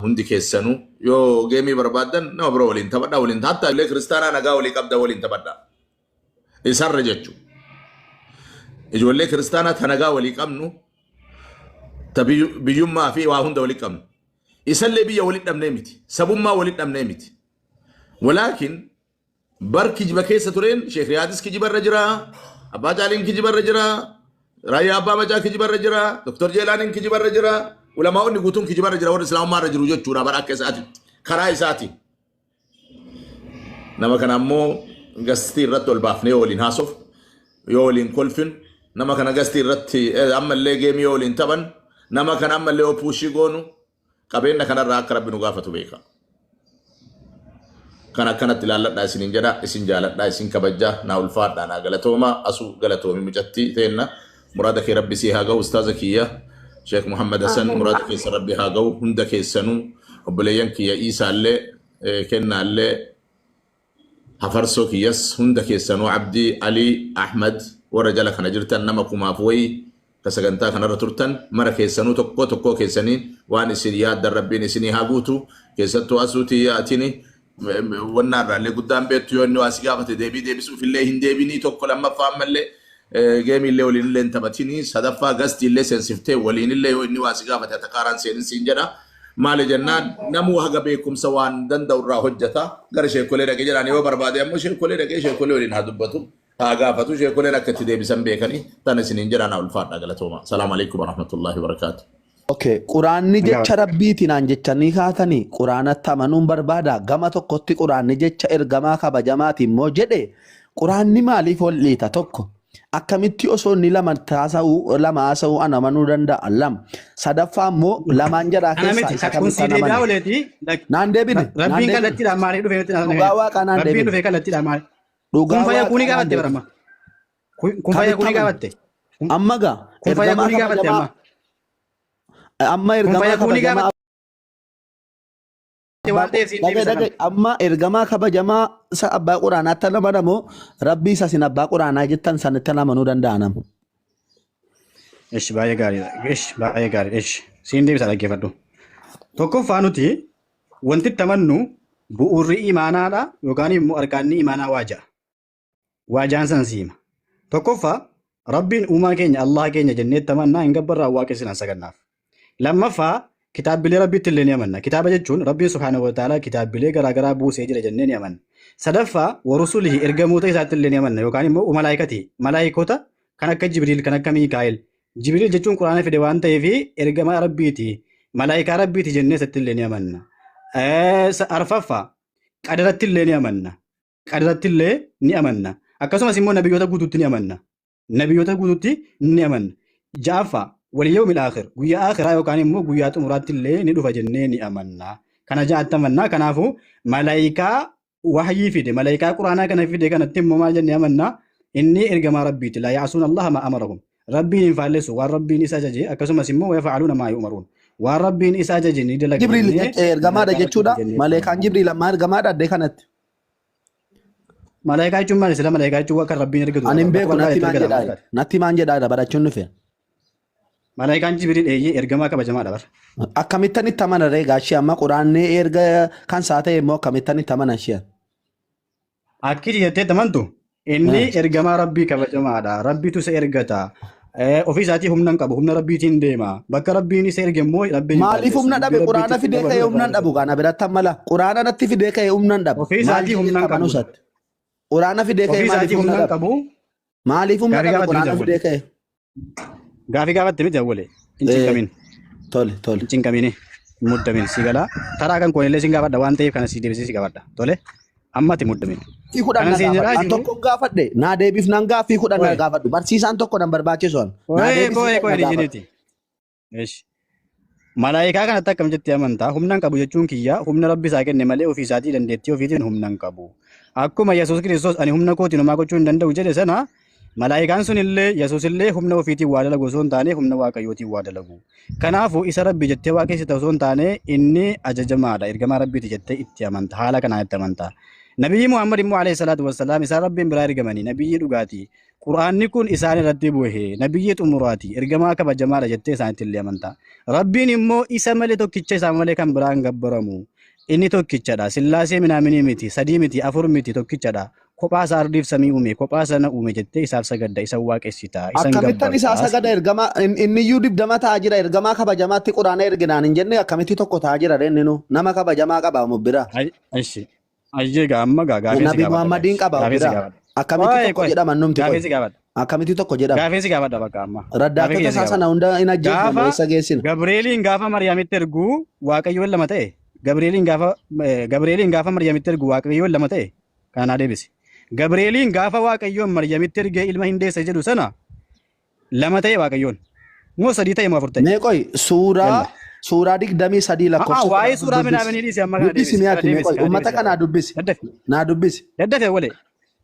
hundi keessanuu yoo geemii barbaadan nama biroo waliin taphadhaa waliin hatta illee kiristaanaa nagaa walii qabda waliin taphadhaa isarra jechuudha. Ijoollee kiristaanaa ta nagaa walii qabnu ta biyyummaa fi waa hunda walii qabnu isallee biyya walii dhabnee miti sabummaa walii dhabnee miti. Walaakin bar kijiba keessa tureen Sheekh Riyaadis kijibarra jira, Abbaa Jaaliin kijibarra jira, Raayyaa Abbaa Macaa kijibarra jira, Dr. Jeelaaniin kijibarra jira, ulamaa'onni guutuun kijibarra jira warra islaamummaarra jiru jechuudha bara akka isaati karaa isaati. Nama kana ammoo gastii irratti ol baafnee yoo waliin haasof yoo waliin kolfin nama kana gastii irratti ammallee geemii yoo waliin taphan nama kana ammallee yoo puushii goonu qabeenya kanarraa akka rabbi nu gaafatu beeka. Kana kanatti ilaalladhaa isiniin jedha isin jaaladhaa isin kabajjaa naa ulfaadhaa naa galatooma asuu galatoomi mucatti teenna muraada kee rabbi sii haa ga'u ustaaza kiyya Sheekh Muhammad Hassan muraada keessa rabbi haa ga'u hunda keessanuu obboleeyyan kiyya Iisaallee kennaallee hafarsoo kiyyas hunda keessanuu Abdii Alii Ahmad warra jala kana jirtan nama kumaaf wayii ka sagantaa kanarra turtan mara keessanuu tokko keessaniin waan isin yaaddan rabbiin isinii haa guutu keessattuu asuutii yaatini wannan raalee guddaan beektu yoo inni waasi gaafate deebisuuf illee hin deebinii tokko lammaffaa ammallee geemii illee waliin illee hin taphatinii sadaffaa gastii illee seensiftee waliin illee yoo inni waasi gaafate atakaaraan seenin siin jedha. Maali jennaan namuu haga beekumsa waan danda'u irraa hojjeta gara sheekolee dhaqee jedhaan yoo barbaade ammoo sheekolee dhaqee sheekolee waliin haa dubbatu haa gaafatu sheekoleen akka itti deebisan beekanii tan isiniin jedhaan haa ulfaadhaa galatooma. Salaamu alaikum warahmatullahi wabarakaatu. Okay, Quraanni jecha rabbiitiin jechanii kaatanii Quraanatti amanuun barbaada gama tokkotti Quraanni jecha ergamaa kabajamaati immoo jedhe Quraanni maaliif ol liita tokko akkamitti osoo inni lama haasa'uu ana amanuu danda'a lama sadaffaa immoo lamaan jedhaa keessaa naan deebine rabbiin kallattiidhaan maaliif dhufee dhugaa waaqaa naan deebine rabbiin dhufee kallattiidhaan maaliif kun fayyaa kuunii gaafatte barama kun fayyaa kuunii gaafatte amma gaa kun fayyaa kuunii gaafatte amma amma ergamaa kabajamaa isa abbaa quraanaatti namanamoo rabbii isa sin abbaa quraanaa jettan sanitti namanuu danda'anam. Ishi baay'ee gaariidha. Ishi baay'ee gaariidha. Ishi siin deebisa dhaggeeffadhu. Tokkoffaa nuti wanti tamannu bu'uurri imaanaadha yookaan immoo arkaanni imaanaa waaja'a. Waajaan san siima. Tokkoffaa rabbiin uumaa keenya Allah keenya jennee tamannaa hin gabbarraa waaqessinaan sagannaaf. Lammaffaa kitaabilee rabbiitti illee ni amanna. Kitaaba jechuun rabbiin subhaanahu wa ta'ala kitaabilee garaagaraa buusee jira jennee ni amanna. Sadaffaa warusulihi ergamoota isaatti illee ni amanna yookaan immoo malaayikati. Malaayikota kan akka Jibriil kan akka Miikaa'el. Jibriil jechuun quraana fide waan ta'eef ergamaa rabbiiti. Malaayikaa rabbiiti jennee isatti illee ni amanna. Arfaffaa qadaratti illee ni amanna. Qadaratti illee ni amanna. Akkasumas immoo nabiyyoota guutuutti ni amanna. Nabiyyoota guutuutti ni amanna. Ja'affaa واليوم الآخر ويا آخر أيوة كان يمو ويا تمرات اللي ندوف جنين أمنا كان جاء تمنا كان أفو ملايكة وحي في ده ملايكة قرآن كان في ده كان تم ما جنين أمنا إني إرجع ربي لا يعصون الله ما أمرهم ربي ينفعلس وربي نساجي أكسم اسمه ويفعلون ما يؤمرون وربي نساجي ندل جبريل إرجع ما ده جتشودا ملايكة جبريل ما إرجع ما ده كانت ملايكة cuma istilah ملايكة cuma kan Rabbi erga anim beeku natti maan jedhaa barachuun dhufe Malaayikaan Jibriil ergamaa kabajamaadha bar. Akkamittanitti amana ree gaashii amma quraanni erga kan isaa ta'e immoo akkamittanitti amana ishee. Akkii jettee tamantu inni ergamaa rabbii kabajamaadha. Rabbiitu isa ergata. Ofii isaatii humna hin qabu. Humna rabbiitiin deema. Bakka rabbiin isa erge immoo rabbiin. Maaliif humna dhabe quraana fidee ka'ee humna hin dhabu kana biratti mala. Quraana natti fidee ka'ee humna hin dhabu. Ofii isaatii humna hin qabu. Quraana fidee ka'ee maaliif humna hin qabu. Maaliif humna dhabe quraana fidee ka'ee. Gaafi gaafatte miti awwalee incin kamin tole incin kamini muddamin si gala taraa kan koonillee sin gaafadha waan ta'eef kana si deebisee si gaafadha tole ammati muddamin fi kudhan an tokko gaafadhe naa deebiif nan gaafii kudhan na gaafadhu barsiisaan tokko nan barbaachisoon malaayikaa kanatti akkam jettee amantaa humna hin qabu jechuun kiyya humna rabbi isaa kenne malee ofii isaatii dandeettii ofiitiin humna hin qabu akkuma Yesuus Kiristoos ani humna kootiin homaa gochuu hin danda'u jedhe sana malaayikaan sun illee Yesuus illee humna ofiitiin waa dalagu osoo hin taane humna waaqayyootiin waa dalagu. Kanaafuu isa rabbi jettee waaqessite osoo hin taane inni ajajamaadha. Ergamaa rabbiiti jettee itti amanta. Haala kanaan itti amanta. Nabiyyi Muhammad immoo alayhi salaatu wassalaam isaa rabbiin biraa ergamanii nabiyyi dhugaati. quraanni kun isaan irratti bu'e nabiyyi xumuraati ergamaa kabajamaadha jettee isaanitti illee amantaa rabbiin immoo isa malee tokkicha isaa malee kan biraan gabbaramu inni tokkichadha sillaasee minaaminii miti sadii miti afur miti tokkichadha kophaa isaa ardiif samii uume kophaa sana uume jettee isaaf sagadda isa waaqessita isa akkamittan isaa sagada ergamaa inni iyyuu dibdama ta'aa jira ergamaa kabajamaatti quraana erginaan hin jenne akkamitti tokko ta'aa jira inni nama kabajamaa qaba mubbira Aishi ajjeega amma gaafii nabi muhammadiin qaba mubbira akkamitti tokko jedhama numti akkamitti tokko jedhama gaafii gaafadha bakka amma raddaattota isaa sana hunda hin ajjeefne isa geessina Gabrieliin gaafa Maryaamitti ergu waaqayyoon lama ta'e Gabrieliin gaafa Maryaamitti ergu waaqayyoon lama ta'e kana deebisi Gabrieliin gaafa waaqayyoon Maryaamitti ergee ilma hin deesse jedhu sana lama ta'e waaqayyoon moo sadii ta'e moo afur ta'e mee qoy suuraa 23 lakkoofsa waa'ee suuraa minaaminii dhiisi amma kana deebisi ummata kana dubbisi naa dubbisi daddafe wale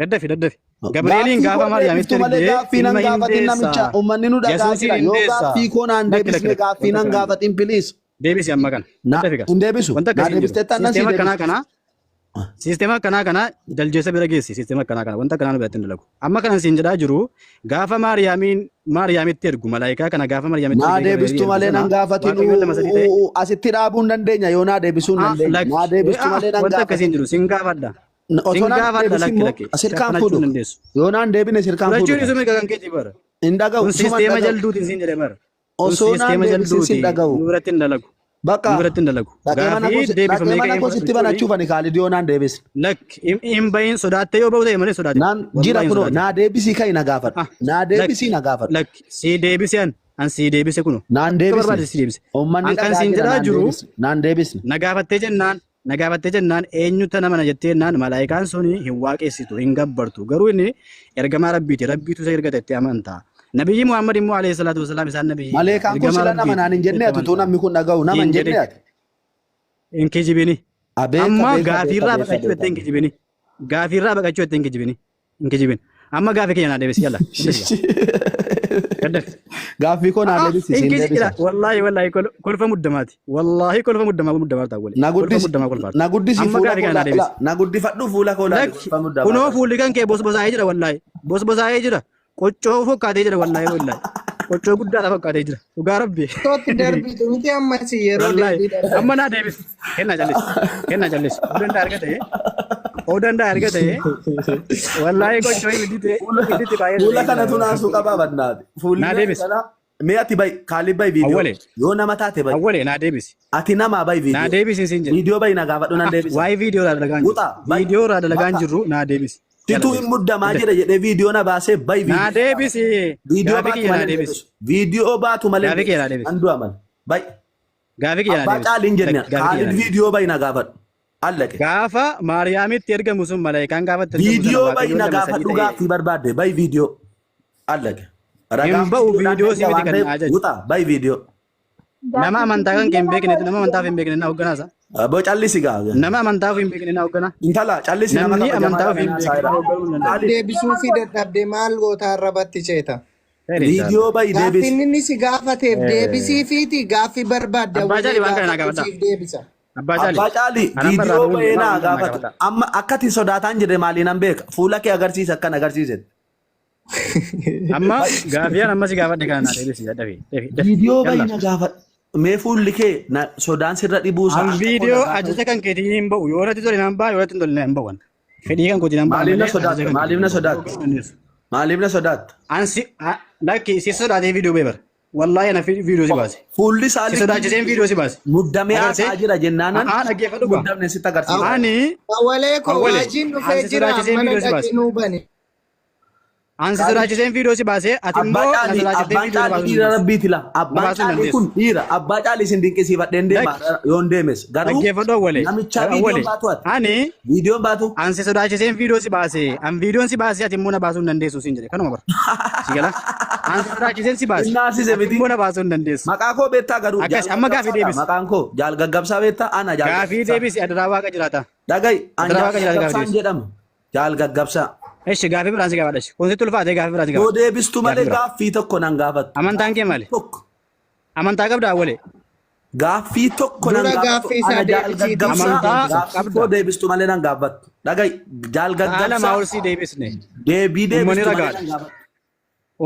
daddafe Gabrieliin gaafa Maryaamitti ergee ilma hin deessa ummanni nu dhagaa jira yoo gaaffii koo naan deebisne gaaffii nan gaafatin piliis deebisi amma kana hin deebisu naa deebistee tannan si deebisu Sistema kana daljeessa bira geessi sistema kana wanta kanaan biratti hin dalagu amma kanan siin jedhaa jiru gaafa Maariyaamitti ergu malaayikaa kana gaafa Maariyaamitti naa deebistu malee nan gaafatin asitti dhaabuu hin dandeenya yoo naa deebisuu hin dandeenya naa deebistu malee nan wanta akkasiin jiru sin gaafadha sirkaan fuudhu yoo naan deebine sirkaan fuudhu fudhachuun isuma kan keetii bara hin dhaga'u sisteema jalduutiin siin jedhe bara osoo naan deebisin sin dhaga'u biratti hin dalagu bakka biratti hin dalagu gaafii deebifamee mana goositti banachuuf ani kaalid yoo naan deebisne lak hin bayin sodaatte yoo ba'u ta'e malee sodaate naan jira kuno naa deebisii kai na gaafadhu naa deebisii na gaafadhu lak si deebisian an si deebise kuno naan deebisne ummanni kan siin jedhaa jiru naan deebisne na gaafattee jennaan eenyuta nama na jettee jennaan malaayikaan suni hin waaqessitu hin gabbartu garuu inni ergamaa rabbiitu isa ergate itti amantaa nabiyyi Muhammad immoo alayhi salaatu wasalaam isaan nabiyyi maleekaan kun sila nama naan hin jenne ati tuu namni kun dhaga'u nama hin jenne ati hin kijibini amma gaafiirraa baqachuu jettee hin kijibini amma gaafii keenya naa deebisi yalla gaafii koo naa deebisi siin deebisa wallahi kolfa muddamaati wallahi kolfa muddamaa ta'a wali na guddisi fuula koo na guddifadhu fuula koo kunoo fuulli kan kee bosbosaa'ee jira wallahi bosbosaa'ee jira qoccoo fakkaatee jira wallahi qoccoo guddaadha fakkaatee jira dhugaa rabbi tooti darbiitu miti ammas yeroo deebiidha amma naa deebisi kennaa callis odanda argate wallahi qoccoo hidite baay'ee fuula kanatu naasuu qabaa badnaati fuulli naa deebisi mee ati bay kaalib bay viidiyoo yoo nama taate bay awwale naa deebisi ati nama bay viidiyoo naa deebisi siin jedhe viidiyoo bay na gaafadhu nan deebisi waa'ee viidiyoo irraa dalagaan jirru naa deebisi tituu hin muddamaa jira jedhee viidiyoo na baasee bay naa deebisi viidiyoo baatu malee an du'a mal bay gaafii kiyya abbaa caaliin jenne kaalid viidiyoo bay na gaafadhu allaqe gaafa Maariyaamitti ergamu sun malaayikaan gaafatte viidiyoo bay na gaafadhu gaaffii barbaadde bay viidiyoo allaqe hin ba'u viidiyoo si miti kan ajaju wuta bay viidiyoo nama amantaa kan hin beekne nama amantaaf hin beekne na hogganaasa bo callisi gaa nama amantaaf hin beekne na hoggana intala callisi nama namni amantaaf hin beekne deebisuu fi dadhabde maal gootaa irratti ceeta viidiyoo bay deebisi gaaffii inni si gaafateef deebisii fiiti gaaffii barbaadde abbaa caalii waan kana naa gaafadha deebisa abbaa caalii viidiyoo bayee naa gaafatu amma akkati sodaataan jedhe maaliin an beeka fuula kee agarsiisa akkan agarsiiset amma gaafiyaan amma si gaafadhe kana naa deebisi dadhabe viidiyoo bayee na gaafadhu mee fuulli kee sodaan sirra dhibuusa an viidiyoo ajaja kan keetii hin ba'u yoo irratti tole nan ba'a yoo irratti tole nan ba'u fedhii kan kooti nan ba'a maaliif na sodaatta ansi lakki si sodaatee viidiyoo beebar wallahi ana viidiyoo si baase fuulli si saalii sodaachiseen viidiyoo si baase muddamee haasaa jira jennaanan dhaggeeffadhu muddamne sitti agarsiisa ani Awwalee koo waajiin dhufee jira mana dhaqinuu bane. Ansi sodaachiseen viidiyoo si baase ati immoo na sodaachiseen abbaan caalii dhiira rabbiiti la abbaan caalii kun dhiira abbaa caalii isin dinqisiifadheen deema yoon deemes garuu dhaggeeffadhu awwalee namicha viidiyoon baatu ati ani viidiyoon baatu ansi sodaachiseen viidiyoo si baase an viidiyoon si baase ati immoo na baasuu hin dandeessu siin jedhe kanuma bara si gala ansi sodaachiseen si baase Innaasise miti. immoo na baasuu hin dandeessu maqaa koo beektaa garuu Akkas, amma gaafii deebisi. maqaan koo jaal gaggabsaa beektaa ana jaal gaafii deebisi adaraa waaqa jiraata dhaga'i an Adara jaal waaqa jiraata gaafii gaggabsaan jedhamu jaal gaggabsaa eshi gaafii biraan si gaafadha kun sitti ulfaate gaafii biraan si yoo gaafadha deebistu malee Gaafii biraa. gaaffii tokko nan gaafatu amantaan kee maali tokko amantaa qabdaa awwalee gaaffii tokko nan Dura gaafatu gaaffii isaa ana jaal deebisiitii. gaggabsaa Amantaa gaaffii qabda. koo deebistu malee nan gaafatu dhaga'i jaal haala gaggabsaa maa'ol si deebisne deebii Uummanni deebistu malee ragaadha. nan gaafatu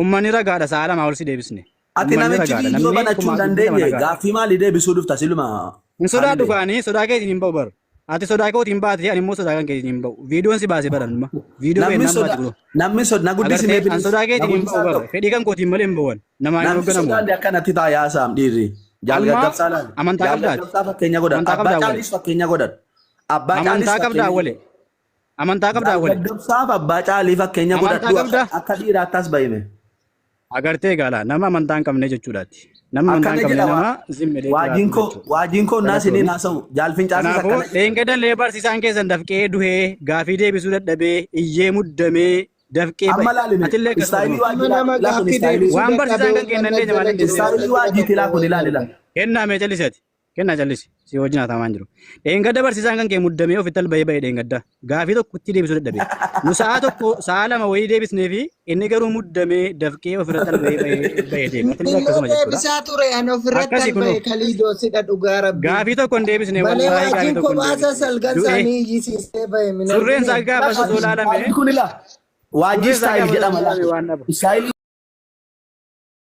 Uummanni ragaadha sa'a lama ol si deebisne. Ati namichi viidiyoo banachuu hin dandeenye gaaffii maalii deebisuu dhufta siluma. Hin sodaadhu kaanii sodaa keetiin hin ba'u bara. Ati sodaa kootiin baate ani immoo sodaa kan keetiin hin ba'u. Viidiyoon si baase baranuma. Viidiyoo kee nama baate guroo. Namni na guddisnee An sodaa keetiin hin ba'u bara. Fedhii kan kootiin malee hin ba'uun. Namaa hin hoogganamu. Namni sodaa akkanatti ta'a yaasaam dhiirri. Jaalgaddabsaa laal. Amantaa qabdaati. Jaalgaddabsaa fakkeenya godhan. Abbaa Caalis fakkeenya godhan. Abbaa Caalis Amantaa qabdaa wale. Amantaa qabdaa wale. Jaalgaddabsaaf Abbaa Caalii fakkeenya godhadhu akka dhiiraatti as bahime. Agartee gaala nama amantaa hin qabne jechuudhaati. Nama amantaa hin qabne nama zimmedee. Waajiin koo naas inni naasa'u jaalfin caasisa akkana. Kanaafuu dheengaddan lee barsiisaan keessan dafqee duhee gaafii deebisuu dadhabee iyyee muddamee dafqee atillee waan barsiisaan kan kennan dee jamalee istaayilii waajiiti laa kun ilaali. Kennaa mee calliseeti. Kennaa callisi si wajjin hatamaan jiru. Dheengadda barsiisaan kan kee muddamee ofitti alba'ee ba'ee dheengadda gaafii tokkotti deebisuu dadhabee. Nu sa'a tokko sa'a lama wayii deebisnee fi inni garuu muddamee dafqee ofirratti alba'ee ba'ee deema. Deebisaa ture ani ofirratti alba'ee kaliidoo sidha dhugaa rabbi. Gaafii tokko hin deebisne wallahi gaafii tokko hin deebisne. Salgan isaanii iyyisiisee ba'e. Surreen isaa gaafa osoo ilaalame. Kun ilaa. Waajii istaayil jedhama. Istaayil